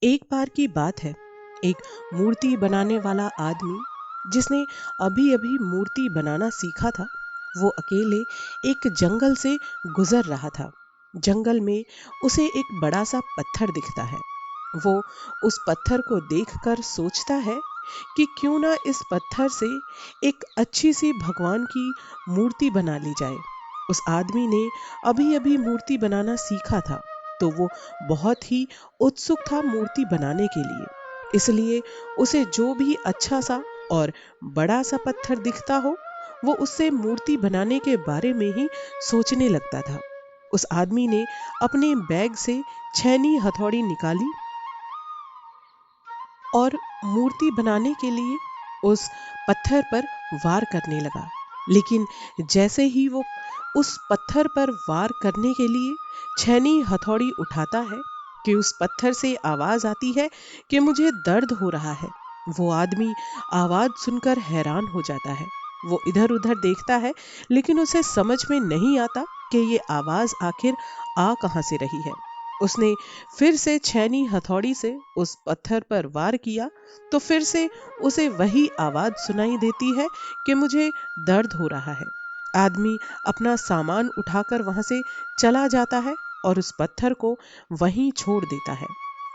एक बार की बात है। एक मूर्ति बनाने वाला आदमी जिसने अभी अभी मूर्ति बनाना सीखा था, वो अकेले एक जंगल से गुजर रहा था। जंगल में उसे एक बड़ा सा पत्थर दिखता है। वो उस पत्थर को देखकर सोचता है कि क्यों ना इस पत्थर से एक अच्छी सी भगवान की मूर्ति बना ली जाए। उस आदमी ने अभी अभी मूर्ति बनाना सीखा था, तो वो बहुत ही उत्सुक था मूर्ति बनाने के लिए। इसलिए उसे जो भी अच्छा सा और बड़ा सा पत्थर दिखता हो, वो उससे मूर्ति बनाने के बारे में ही सोचने लगता था। उस आदमी ने अपने बैग से छैनी हथौड़ी निकाली और मूर्ति बनाने के लिए उस पत्थर पर वार करने लगा। लेकिन जैसे ही वो उस पत्थर पर वार करने के लिए छैनी हथौड़ी उठाता है कि उस पत्थर से आवाज आती है कि मुझे दर्द हो रहा है। वो आदमी आवाज सुनकर हैरान हो जाता है। वो इधर उधर देखता है, लेकिन उसे समझ में नहीं आता कि ये आवाज आखिर आ कहां से रही है। उसने फिर से छैनी हथौड़ी से उस पत्थर पर वार किया, तो फिर से उसे वही आवाज सुनाई देती है कि मुझे दर्द हो रहा है। आदमी अपना सामान उठाकर वहां से चला जाता है और उस पत्थर को वहीं छोड़ देता है।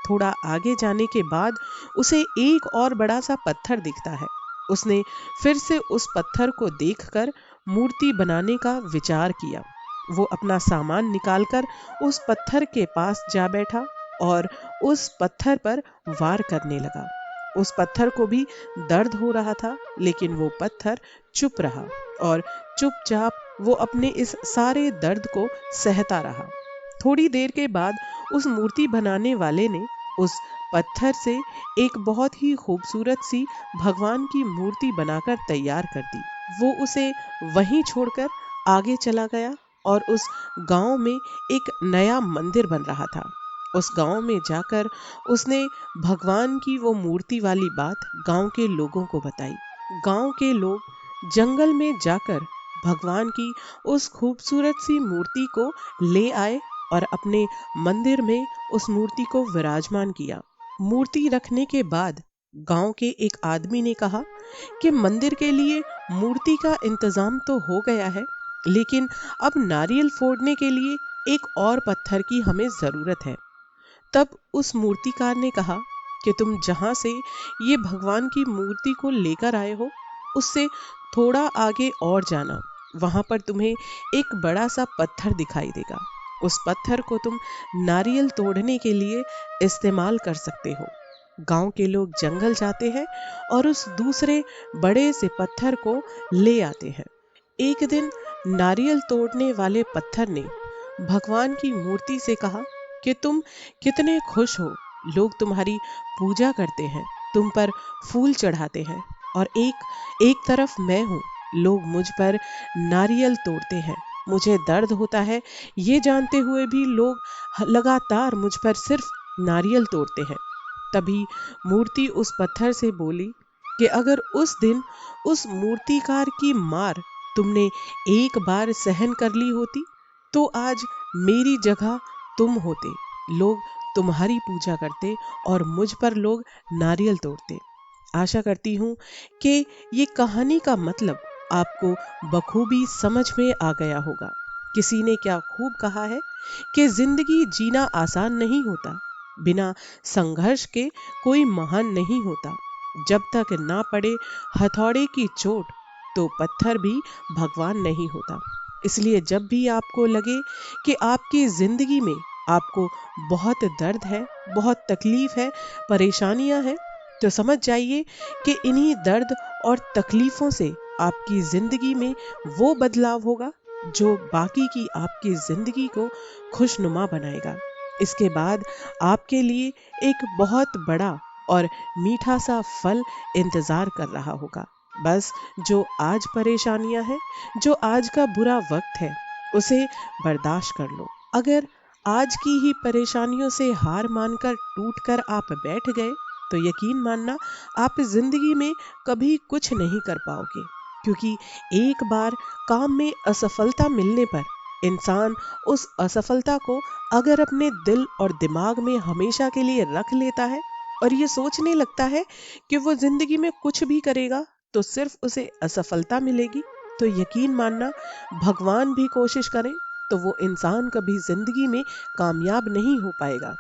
थोड़ा आगे जाने के बाद उसे एक और बड़ा सा पत्थर दिखता है। उसने फिर से उस पत्थर को देखकर मूर्ति बनाने का विचार किया। वो अपना सामान निकालकर उस पत्थर के पास जा बैठा और उस पत्थर पर वार करने लगा। उस पत्थर को भी दर्द हो रहा था, लेकिन वो पत्थर चुप रहा और चुपचाप वो अपने इस सारे दर्द को सहता रहा। थोड़ी देर के बाद उस मूर्ति बनाने वाले ने उस पत्थर से एक बहुत ही खूबसूरत सी भगवान की मूर्ति बनाकर तैयार कर दी। वो उसे वहीं छोड़कर आगे चला गया और उस गांव में एक नया मंदिर बन रहा था। उस गांव में जाकर उसने भगवान की वो मूर्ति वाली बात गांव के लोगों को बताई। गांव के लोग जंगल में जाकर भगवान की उस खूबसूरत सी मूर्ति को ले आए और अपने मंदिर में उस मूर्ति को विराजमान किया। मूर्ति रखने के बाद गांव के एक आदमी ने कहा कि मंदिर के लिए मूर्ति का इंतजाम तो हो गया है, लेकिन अब नारियल फोड़ने के लिए एक और पत्थर की हमें जरूरत है। तब उस मूर्तिकार ने कहा कि तुम जहां से ये भगवान की मूर्ति को लेकर आए हो, उससे थोड़ा आगे और जाना। वहां पर तुम्हें एक बड़ा सा पत्थर दिखाई देगा। उस पत्थर को तुम नारियल तोड़ने के लिए इस्तेमाल कर सकते हो। गांव के लोग जंगल जाते हैं और उस दूसरे बड़े से पत्थर को ले आते हैं। एक दिन नारियल तोड़ने वाले पत्थर ने भगवान की मूर्ति से कहा कि तुम कितने खुश हो। लोग तुम्हारी पूजा करते हैं, तुम पर फूल चढ़ाते हैं, और एक तरफ मैं हूँ। लोग मुझ पर नारियल तोड़ते हैं। मुझे दर्द होता है, ये जानते हुए भी लोग लगातार मुझ पर सिर्फ नारियल तोड़ते हैं। तभी मूर्ति उस पत्थर से बोली कि अगर उस दिन उस मूर्तिकार की मार तुमने एक बार सहन कर ली होती, तो आज मेरी जगह तुम होते। लोग तुम्हारी पूजा करते और मुझ पर लोग नारियल तोड़ते। आशा करती हूँ कि ये कहानी का मतलब आपको बखूबी समझ में आ गया होगा। किसी ने क्या खूब कहा है कि जिंदगी जीना आसान नहीं होता, बिना संघर्ष के कोई महान नहीं होता। जब तक ना पड़े हथौड़े की चोट, तो पत्थर भी भगवान नहीं होता। इसलिए जब भी आपको लगे कि आपकी जिंदगी में आपको बहुत दर्द है, बहुत तकलीफ है, परेशानियां हैं, तो समझ जाइए कि इन्हीं दर्द और तकलीफों से आपकी जिंदगी में वो बदलाव होगा जो बाकी की आपकी जिंदगी को खुशनुमा बनाएगा। इसके बाद आपके लिए एक बहुत बड़ा और मीठा सा फल इंतजार कर रहा होगा। बस जो आज परेशानियां हैं, जो आज का बुरा वक्त है, उसे बर्दाश्त कर लो। अगर आज की ही परेशानियों से हार मानकर टूट कर आप बैठ गए, तो यकीन मानना आप जिंदगी में कभी कुछ नहीं कर पाओगे। क्योंकि एक बार काम में असफलता मिलने पर इंसान उस असफलता को अगर अपने दिल और दिमाग में हमेशा के लिए रख लेता है और ये सोचने लगता है कि वो जिंदगी में कुछ भी करेगा तो सिर्फ उसे असफलता मिलेगी, तो यकीन मानना भगवान भी कोशिश करें तो वो इंसान कभी जिंदगी में कामयाब नहीं हो पाएगा।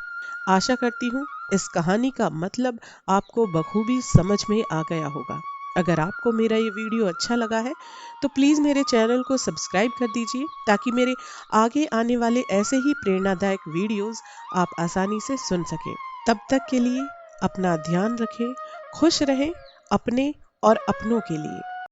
आशा करती हूँ इस कहानी का मतलब आपको बखूबी समझ में आ गया होगा। अगर आपको मेरा ये वीडियो अच्छा लगा है तो प्लीज़ मेरे चैनल को सब्सक्राइब कर दीजिए ताकि मेरे आगे आने वाले ऐसे ही प्रेरणादायक वीडियोस आप आसानी से सुन सकें। तब तक के लिए अपना ध्यान रखें, खुश रहें अपने और अपनों के लिए।